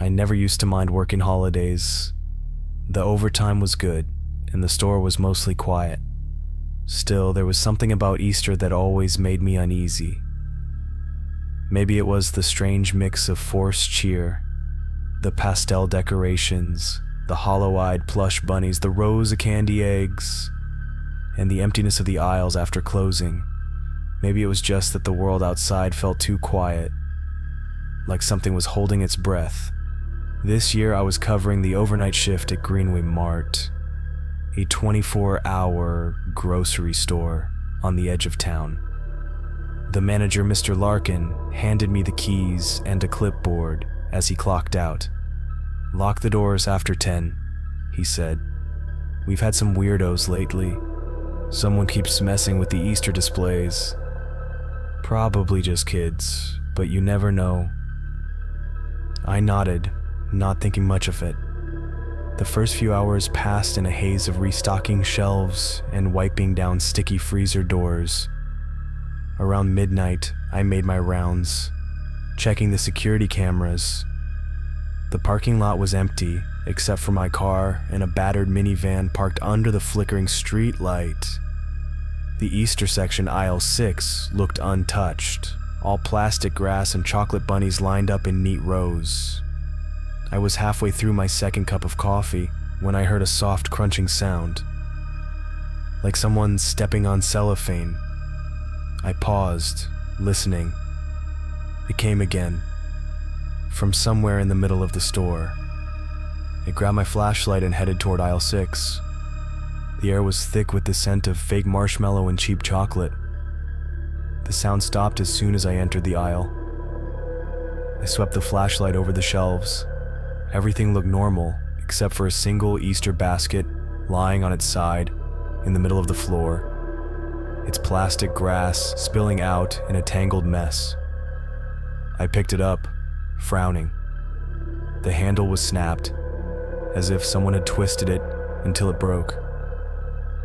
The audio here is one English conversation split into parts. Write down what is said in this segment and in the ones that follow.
I never used to mind working holidays. The overtime was good, and the store was mostly quiet. Still, there was something about Easter that always made me uneasy. Maybe it was the strange mix of forced cheer, the pastel decorations, the hollow-eyed plush bunnies, the rows of candy eggs, and the emptiness of the aisles after closing. Maybe it was just that the world outside felt too quiet, like something was holding its breath. This year I was covering the overnight shift at Greenway Mart, a 24-hour grocery store on the edge of town. The manager, Mr. Larkin, handed me the keys and a clipboard as he clocked out. "Lock the doors after 10, he said. "We've had some weirdos lately. Someone keeps messing with the Easter displays. Probably just kids, but you never know." I nodded, not thinking much of it. The first few hours passed in a haze of restocking shelves and wiping down sticky freezer doors. Around midnight, I made my rounds, checking the security cameras. The parking lot was empty, except for my car and a battered minivan parked under the flickering street light. The Easter section, aisle 6, looked untouched, all plastic grass and chocolate bunnies lined up in neat rows. I was halfway through my second cup of coffee when I heard a soft crunching sound, like someone stepping on cellophane. I paused, listening. It came again, from somewhere in the middle of the store. I grabbed my flashlight and headed toward aisle 6. The air was thick with the scent of fake marshmallow and cheap chocolate. The sound stopped as soon as I entered the aisle. I swept the flashlight over the shelves. Everything looked normal, except for a single Easter basket lying on its side in the middle of the floor, its plastic grass spilling out in a tangled mess. I picked it up, frowning. The handle was snapped, as if someone had twisted it until it broke.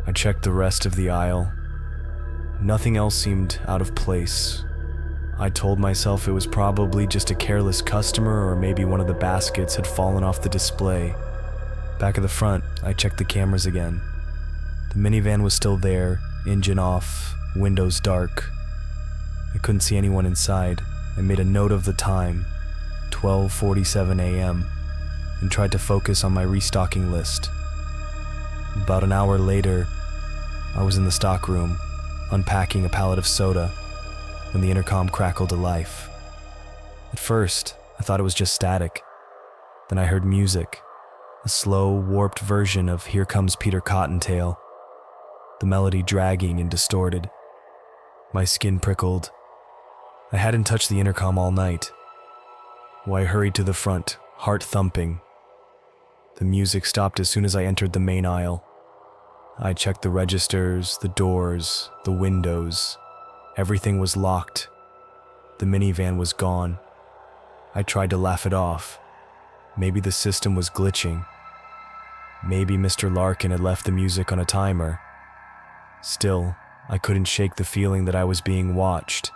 I checked the rest of the aisle. Nothing else seemed out of place. I told myself it was probably just a careless customer, or maybe one of the baskets had fallen off the display. Back at the front, I checked the cameras again. The minivan was still there, engine off, windows dark. I couldn't see anyone inside. I made a note of the time, 12:47 a.m., and tried to focus on my restocking list. About an hour later, I was in the stockroom, unpacking a pallet of soda, when the intercom crackled to life. At first, I thought it was just static. Then I heard music, a slow, warped version of "Here Comes Peter Cottontail," the melody dragging and distorted. My skin prickled. I hadn't touched the intercom all night. I hurried to the front, heart thumping. The music stopped as soon as I entered the main aisle. I checked the registers, the doors, the windows. Everything was locked. The minivan was gone. I tried to laugh it off. Maybe the system was glitching. Maybe Mr. Larkin had left the music on a timer. Still, I couldn't shake the feeling that I was being watched.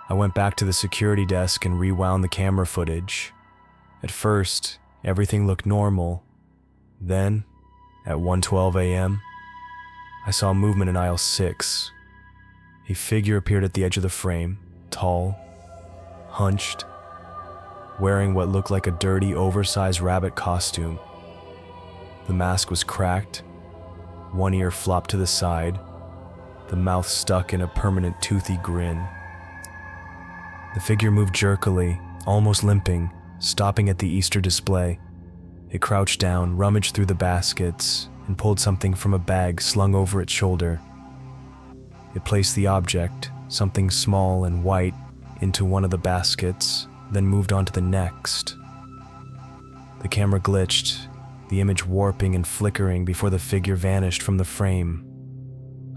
I went back to the security desk and rewound the camera footage. At first, everything looked normal. Then, at 1:12 a.m., I saw movement in aisle 6. A figure appeared at the edge of the frame, tall, hunched, wearing what looked like a dirty, oversized rabbit costume. The mask was cracked, one ear flopped to the side, the mouth stuck in a permanent toothy grin. The figure moved jerkily, almost limping, stopping at the Easter display. It crouched down, rummaged through the baskets, and pulled something from a bag slung over its shoulder. It placed the object, something small and white, into one of the baskets, then moved on to the next. The camera glitched, the image warping and flickering before the figure vanished from the frame.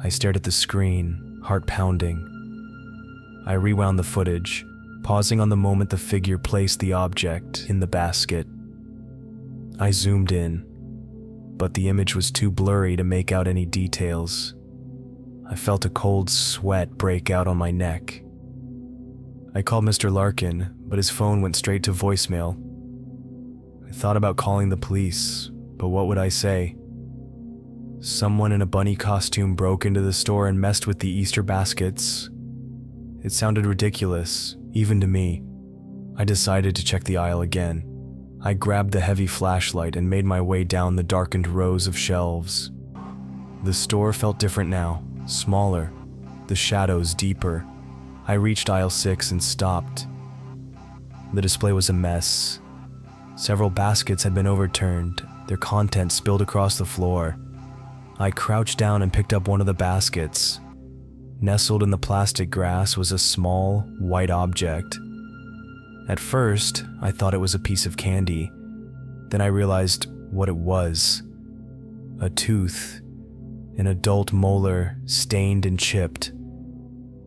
I stared at the screen, heart pounding. I rewound the footage, pausing on the moment the figure placed the object in the basket. I zoomed in, but the image was too blurry to make out any details. I felt a cold sweat break out on my neck. I called Mr. Larkin, but his phone went straight to voicemail. I thought about calling the police, but what would I say? Someone in a bunny costume broke into the store and messed with the Easter baskets. It sounded ridiculous, even to me. I decided to check the aisle again. I grabbed the heavy flashlight and made my way down the darkened rows of shelves. The store felt different now, smaller, the shadows deeper. I reached aisle 6 and stopped. The display was a mess. Several baskets had been overturned, their contents spilled across the floor. I crouched down and picked up one of the baskets. Nestled in the plastic grass was a small, white object. At first, I thought it was a piece of candy. Then I realized what it was. A tooth. An adult molar, stained and chipped.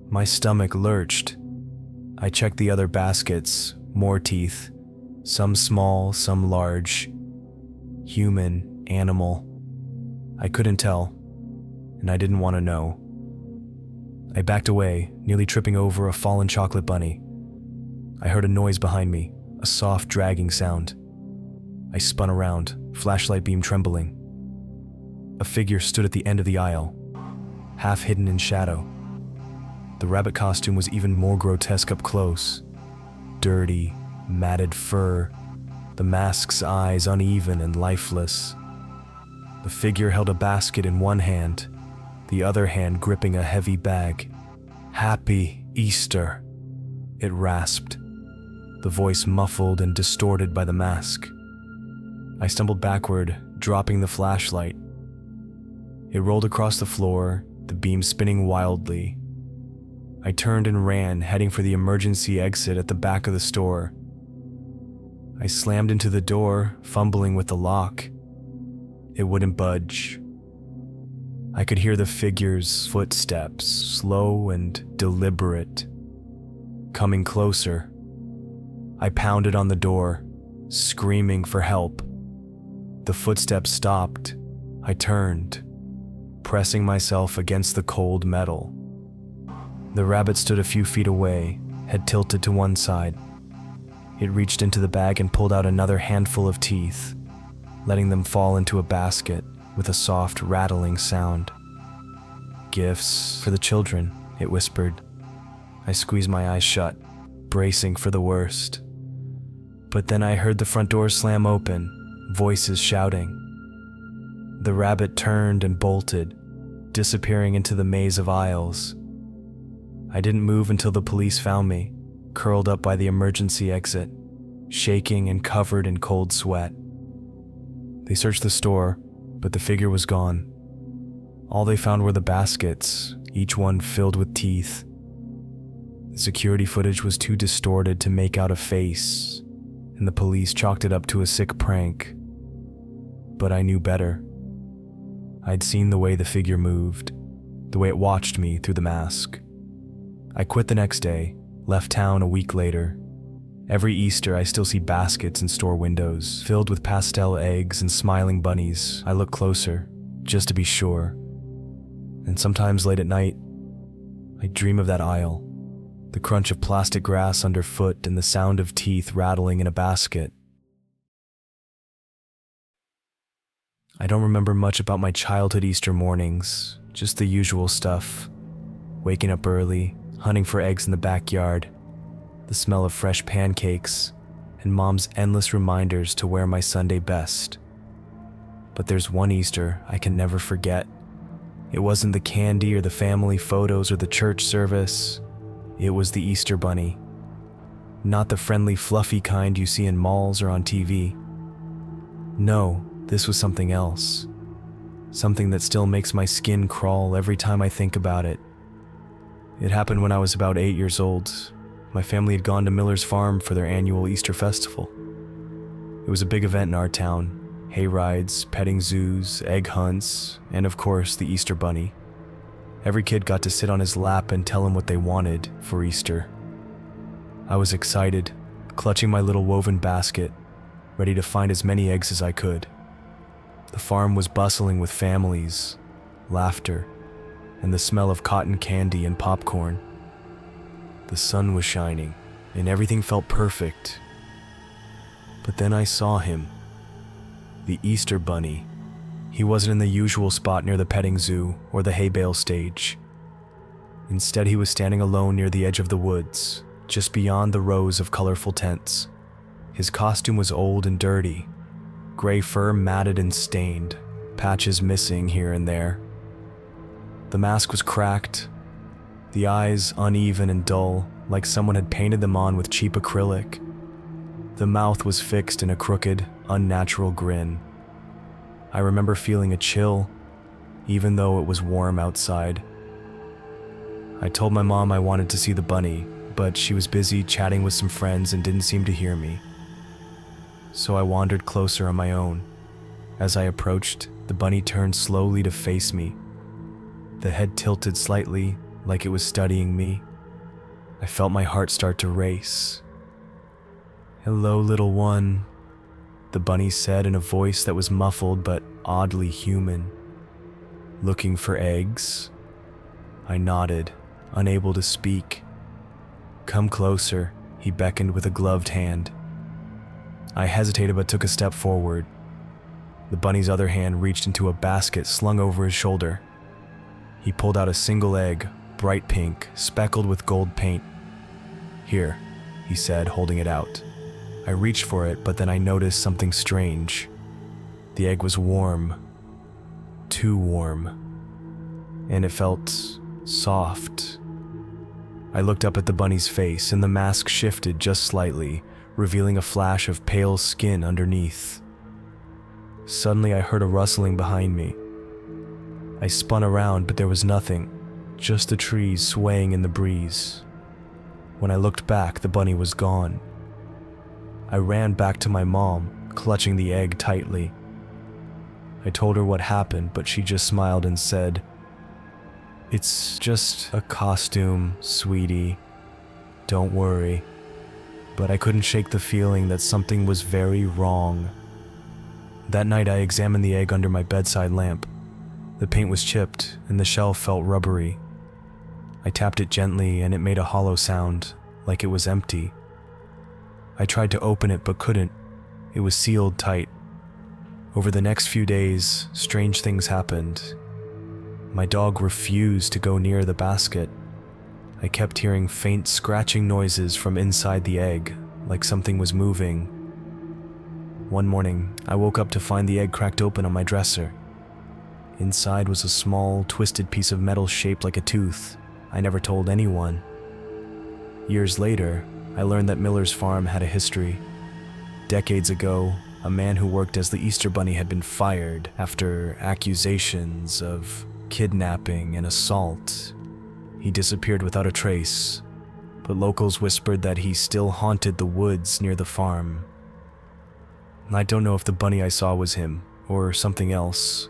My stomach lurched. I checked the other baskets, more teeth. Some small, some large. Human, animal. I couldn't tell, and I didn't want to know. I backed away, nearly tripping over a fallen chocolate bunny. I heard a noise behind me, a soft dragging sound. I spun around, flashlight beam trembling. A figure stood at the end of the aisle, half hidden in shadow. The rabbit costume was even more grotesque up close. Dirty, matted fur, the mask's eyes uneven and lifeless. The figure held a basket in one hand, the other hand gripping a heavy bag. "Happy Easter," it rasped, the voice muffled and distorted by the mask. I stumbled backward, dropping the flashlight. It rolled across the floor, the beam spinning wildly. I turned and ran, heading for the emergency exit at the back of the store. I slammed into the door, fumbling with the lock. It wouldn't budge. I could hear the figure's footsteps, slow and deliberate, coming closer. I pounded on the door, screaming for help. The footsteps stopped. I turned, pressing myself against the cold metal. The rabbit stood a few feet away, head tilted to one side. It reached into the bag and pulled out another handful of teeth, letting them fall into a basket with a soft, rattling sound. "Gifts for the children," it whispered. I squeezed my eyes shut, bracing for the worst. But then I heard the front door slam open, voices shouting. The rabbit turned and bolted, disappearing into the maze of aisles. I didn't move until the police found me, curled up by the emergency exit, shaking and covered in cold sweat. They searched the store, but the figure was gone. All they found were the baskets, each one filled with teeth. The security footage was too distorted to make out a face, and the police chalked it up to a sick prank. But I knew better. I'd seen the way the figure moved, the way it watched me through the mask. I quit the next day, left town a week later. Every Easter, I still see baskets in store windows, filled with pastel eggs and smiling bunnies. I look closer, just to be sure. And sometimes late at night, I dream of that aisle, the crunch of plastic grass underfoot and the sound of teeth rattling in a basket. I don't remember much about my childhood Easter mornings, just the usual stuff. Waking up early, hunting for eggs in the backyard, the smell of fresh pancakes, and Mom's endless reminders to wear my Sunday best. But there's one Easter I can never forget. It wasn't the candy or the family photos or the church service. It was the Easter bunny. Not the friendly, fluffy kind you see in malls or on TV. No, this was something else. Something that still makes my skin crawl every time I think about it. It happened when I was about 8 years old. My family had gone to Miller's Farm for their annual Easter festival. It was a big event in our town. Hay rides, petting zoos, egg hunts, and of course the Easter bunny. Every kid got to sit on his lap and tell him what they wanted for Easter. I was excited, clutching my little woven basket, ready to find as many eggs as I could. The farm was bustling with families, laughter, and the smell of cotton candy and popcorn. The sun was shining, and everything felt perfect. But then I saw him. The Easter Bunny. He wasn't in the usual spot near the petting zoo or the hay bale stage. Instead, he was standing alone near the edge of the woods, just beyond the rows of colorful tents. His costume was old and dirty, gray fur matted and stained, patches missing here and there. The mask was cracked, the eyes uneven and dull, like someone had painted them on with cheap acrylic. The mouth was fixed in a crooked, unnatural grin. I remember feeling a chill, even though it was warm outside. I told my mom I wanted to see the bunny, but she was busy chatting with some friends and didn't seem to hear me. So I wandered closer on my own. As I approached, the bunny turned slowly to face me. The head tilted slightly, like it was studying me. I felt my heart start to race. "Hello, little one," the bunny said in a voice that was muffled but oddly human. "Looking for eggs?" I nodded, unable to speak. "Come closer," he beckoned with a gloved hand. I hesitated but took a step forward. The bunny's other hand reached into a basket slung over his shoulder. He pulled out a single egg, bright pink, speckled with gold paint. "Here," he said, holding it out. I reached for it, but then I noticed something strange. The egg was warm. Too warm. And it felt soft. I looked up at the bunny's face, and the mask shifted just slightly, revealing a flash of pale skin underneath. Suddenly I heard a rustling behind me. I spun around, but there was nothing, just the trees swaying in the breeze. When I looked back, the bunny was gone. I ran back to my mom, clutching the egg tightly. I told her what happened, but she just smiled and said, "It's just a costume, sweetie. Don't worry." But I couldn't shake the feeling that something was very wrong. That night I examined the egg under my bedside lamp. The paint was chipped and the shell felt rubbery. I tapped it gently and it made a hollow sound, like it was empty. I tried to open it but couldn't. It was sealed tight. Over the next few days, strange things happened. My dog refused to go near the basket. I kept hearing faint scratching noises from inside the egg, like something was moving. One morning, I woke up to find the egg cracked open on my dresser. Inside was a small, twisted piece of metal shaped like a tooth. I never told anyone. Years later, I learned that Miller's farm had a history. Decades ago, a man who worked as the Easter Bunny had been fired after accusations of kidnapping and assault. He disappeared without a trace, but locals whispered that he still haunted the woods near the farm. I don't know if the bunny I saw was him or something else,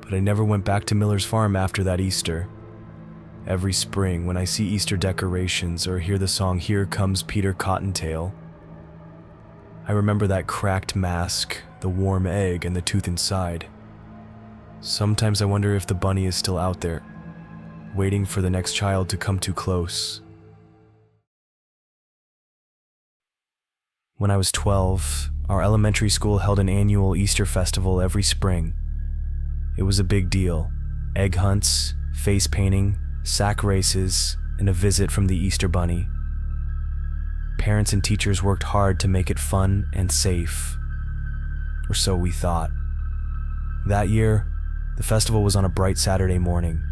but I never went back to Miller's farm after that Easter. Every spring, when I see Easter decorations or hear the song "Here Comes Peter Cottontail," I remember that cracked mask, the warm egg, and the tooth inside. Sometimes I wonder if the bunny is still out there, waiting for the next child to come too close. When I was 12, our elementary school held an annual Easter festival every spring. It was a big deal. Egg hunts, face painting, sack races, and a visit from the Easter Bunny. Parents and teachers worked hard to make it fun and safe. Or so we thought. That year, the festival was on a bright Saturday morning.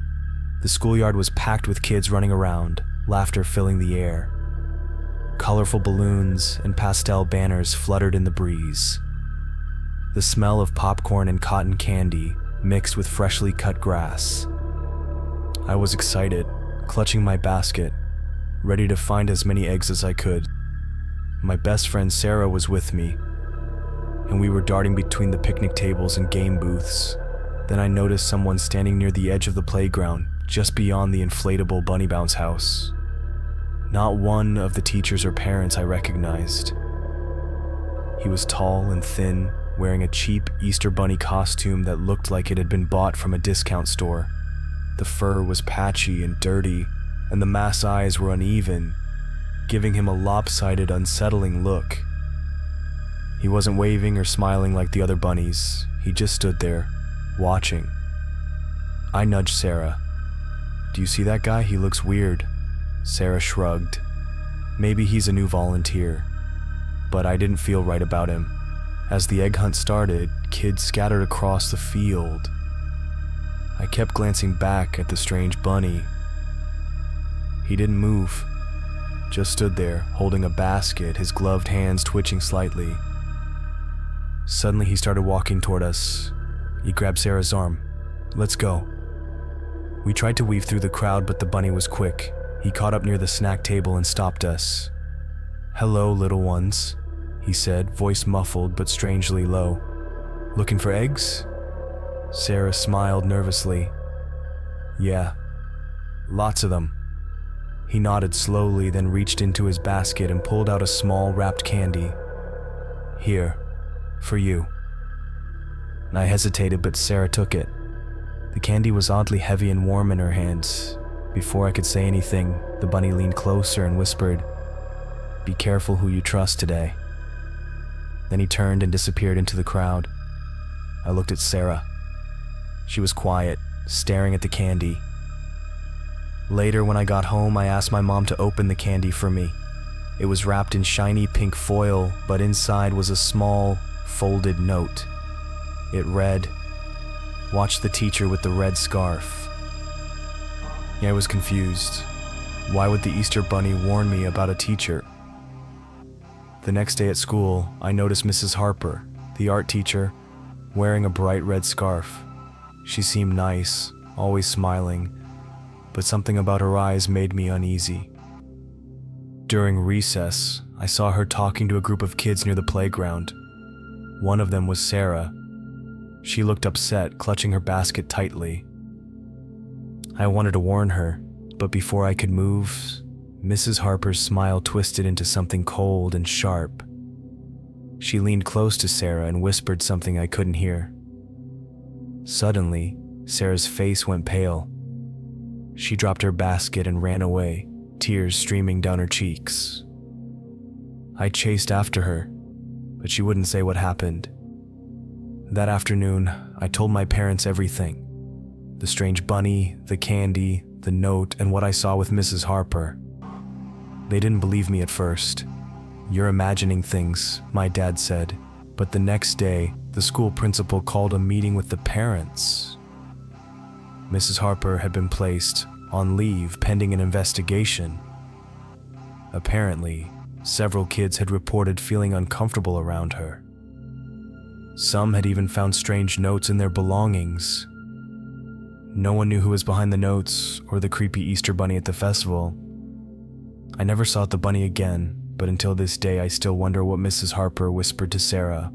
The schoolyard was packed with kids running around, laughter filling the air. Colorful balloons and pastel banners fluttered in the breeze. The smell of popcorn and cotton candy mixed with freshly cut grass. I was excited, clutching my basket, ready to find as many eggs as I could. My best friend Sarah was with me, and we were darting between the picnic tables and game booths. Then I noticed someone standing near the edge of the playground, just beyond the inflatable bunny bounce house. Not one of the teachers or parents I recognized. He was tall and thin, wearing a cheap Easter Bunny costume that looked like it had been bought from a discount store. The fur was patchy and dirty, and the mask's eyes were uneven, giving him a lopsided, unsettling look. He wasn't waving or smiling like the other bunnies. He just stood there, watching. I nudged Sarah. "Do you see that guy? He looks weird." Sarah shrugged. "Maybe he's a new volunteer." But I didn't feel right about him. As the egg hunt started, kids scattered across the field. I kept glancing back at the strange bunny. He didn't move, just stood there, holding a basket, his gloved hands twitching slightly. Suddenly he started walking toward us. He grabbed Sarah's arm. "Let's go." We tried to weave through the crowd, but the bunny was quick. He caught up near the snack table and stopped us. "Hello, little ones," he said, voice muffled but strangely low. "Looking for eggs?" Sarah smiled nervously. "Yeah, lots of them." He nodded slowly, then reached into his basket and pulled out a small wrapped candy. "Here, for you." I hesitated, but Sarah took it. The candy was oddly heavy and warm in her hands. Before I could say anything, the bunny leaned closer and whispered, "Be careful who you trust today." Then he turned and disappeared into the crowd. I looked at Sarah. She was quiet, staring at the candy. Later, when I got home, I asked my mom to open the candy for me. It was wrapped in shiny pink foil, but inside was a small, folded note. It read, "Watch the teacher with the red scarf." I was confused. Why would the Easter Bunny warn me about a teacher? The next day at school, I noticed Mrs. Harper, the art teacher, wearing a bright red scarf. She seemed nice, always smiling, but something about her eyes made me uneasy. During recess, I saw her talking to a group of kids near the playground. One of them was Sarah. She looked upset, clutching her basket tightly. I wanted to warn her, but before I could move, Mrs. Harper's smile twisted into something cold and sharp. She leaned close to Sarah and whispered something I couldn't hear. Suddenly, Sarah's face went pale. She dropped her basket and ran away, tears streaming down her cheeks. I chased after her, but she wouldn't say what happened. That afternoon, I told my parents everything. The strange bunny, the candy, the note, and what I saw with Mrs. Harper. They didn't believe me at first. "You're imagining things," my dad said. But the next day, the school principal called a meeting with the parents. Mrs. Harper had been placed on leave pending an investigation. Apparently, several kids had reported feeling uncomfortable around her. Some had even found strange notes in their belongings. No one knew who was behind the notes or the creepy Easter bunny at the festival. I never saw the bunny again, but until this day I still wonder what Mrs. Harper whispered to Sarah